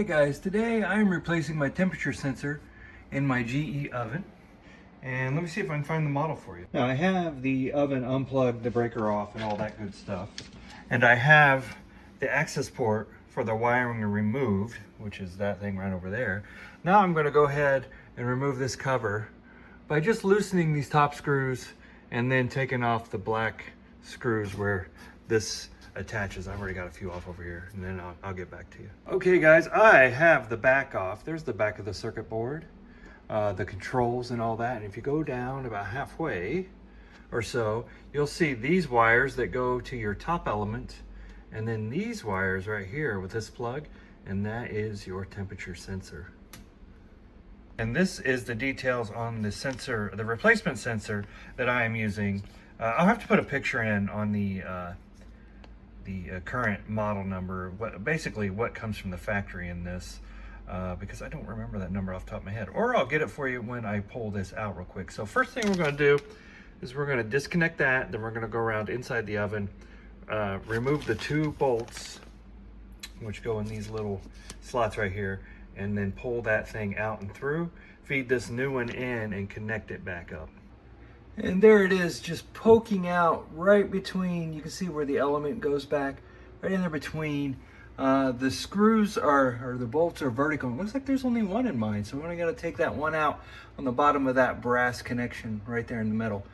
Hey guys, today I'm replacing my temperature sensor in my GE oven. And let me see if I can find the model for you. Now I have the oven unplugged, the breaker off, and all that good stuff. And I have the access port for the wiring removed, which is that thing right over there. Now I'm going to go ahead and remove this cover by just loosening these top screws and then taking off the black screws where this attaches. I've already got a few off over here, and then I'll get back to you. Okay guys, I have the back off. There's the back of the circuit board, the controls and all that. And if you go down about halfway or so, you'll see these wires that go to your top element, and then these wires right here with this plug, and that is your temperature sensor. And this is the details on the sensor, the replacement sensor that I am using. I'll have to put a picture in on the current model number, basically what comes from the factory in this, because I don't remember that number off the top of my head, or I'll get it for you when I pull this out real quick. So first thing we're going to do is we're going to disconnect that, then we're going to go around inside the oven, remove the two bolts which go in these little slots right here, and then pull that thing out and through, feed this new one in, and connect it back up. And there it is, just poking out right between, you can see where the element goes back, right in there between. The screws or the bolts are vertical. It looks like there's only one in mine, so we're only going to take that one out on the bottom of that brass connection right there in the middle.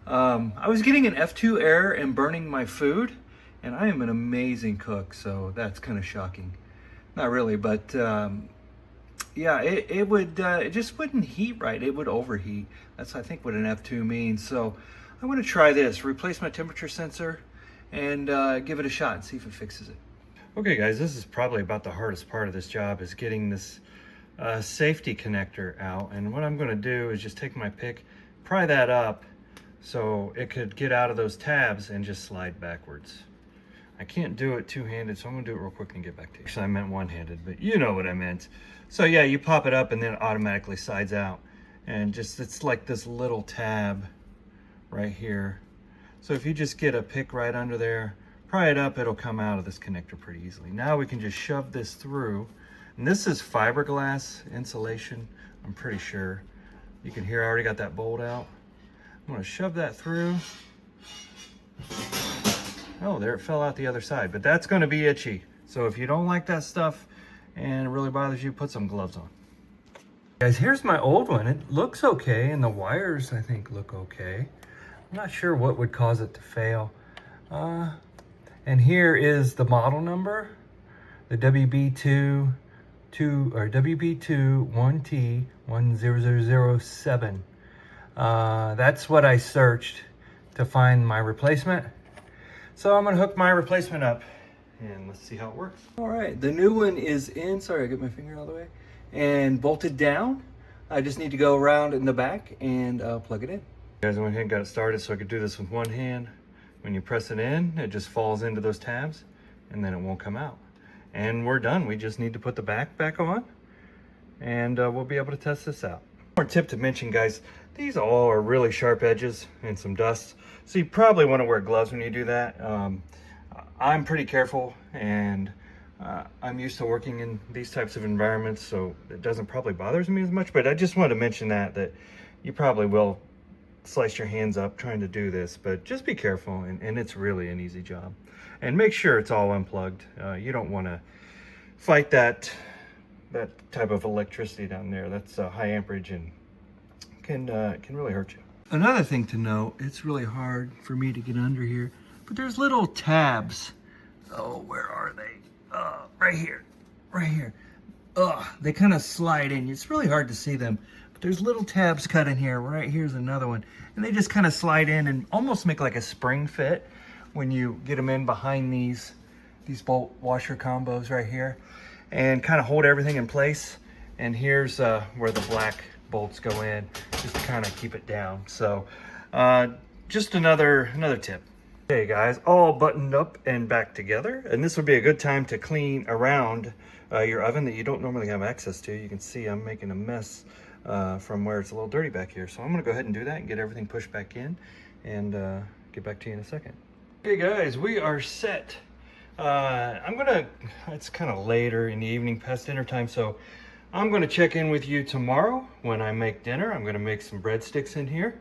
I was getting an F2 error and burning my food, and I am an amazing cook, so that's kind of shocking. Not really, but yeah, it just wouldn't heat right. It would overheat. That's, I think, what an F2 means. So I'm going to try this, replace my temperature sensor, and give it a shot and see if it fixes it. Okay guys, this is probably about the hardest part of this job, is getting this safety connector out. And what I'm going to do is just take my pick, pry that up so it could get out of those tabs and just slide backwards. I can't do it two-handed, so I'm gonna do it real quick and get back to you. Actually, I meant one-handed, but you know what I meant. So yeah, you pop it up and then it automatically slides out. And just, it's like this little tab right here. So if you just get a pick right under there, pry it up, it'll come out of this connector pretty easily. Now we can just shove this through. And this is fiberglass insulation, I'm pretty sure. You can hear I already got that bolt out. I'm gonna shove that through. Oh, there it fell out the other side, but that's going to be itchy. So if you don't like that stuff and it really bothers you, put some gloves on. Guys, here's my old one. It looks okay, and the wires, I think, look okay. I'm not sure what would cause it to fail. And here is the model number, the WB2 1T10007. That's what I searched to find my replacement. So I'm gonna hook my replacement up and let's see how it works. All right, the new one is in. Sorry, I got my finger out of the way. And bolted down. I just need to go around in the back and plug it in. Guys, I went ahead and got it started so I could do this with one hand. When you press it in, it just falls into those tabs and then it won't come out. And we're done. We just need to put the back on and we'll be able to test this out. One more tip to mention, guys, these all are really sharp edges and some dust. So you probably want to wear gloves when you do that. I'm pretty careful, and I'm used to working in these types of environments, so it doesn't probably bother me as much, but I just wanted to mention that you probably will slice your hands up trying to do this, but just be careful, and it's really an easy job. And make sure it's all unplugged. You don't want to fight that type of electricity down there. That's high amperage and can really hurt you. Another thing to note, it's really hard for me to get under here, but there's little tabs. Oh, where are they? Right here, right here. They kind of slide in. It's really hard to see them, but there's little tabs cut in here. Right here's another one, and they just kind of slide in and almost make like a spring fit when you get them in behind these bolt washer combos right here, and kind of hold everything in place. And here's where the black bolts go in, just to kind of keep it down. So just another tip. Okay guys, all buttoned up and back together, and this would be a good time to clean around your oven that you don't normally have access to. You can see I'm making a mess from where it's a little dirty back here, so I'm gonna go ahead and do that and get everything pushed back in and get back to you in a second. Okay guys, we are set It's kind of later in the evening past dinner time, so I'm gonna check in with you tomorrow when I make dinner. I'm gonna make some breadsticks in here,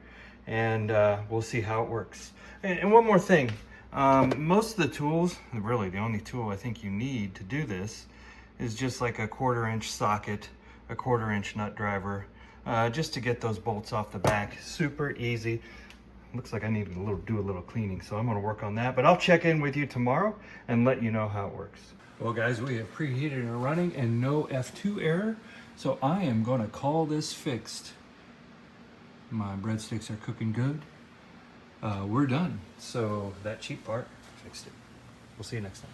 and we'll see how it works. And one more thing, most of the tools, really the only tool I think you need to do this is just like a 1/4-inch socket, a 1/4-inch nut driver, just to get those bolts off the back. Super easy. Looks like I need to do a little cleaning, so I'm gonna work on that, but I'll check in with you tomorrow and let you know how it works. Well guys, we have preheated and running and no F2 error, so I am gonna call this fixed. My breadsticks are cooking good. We're done. So that cheap part fixed it. We'll see you next time.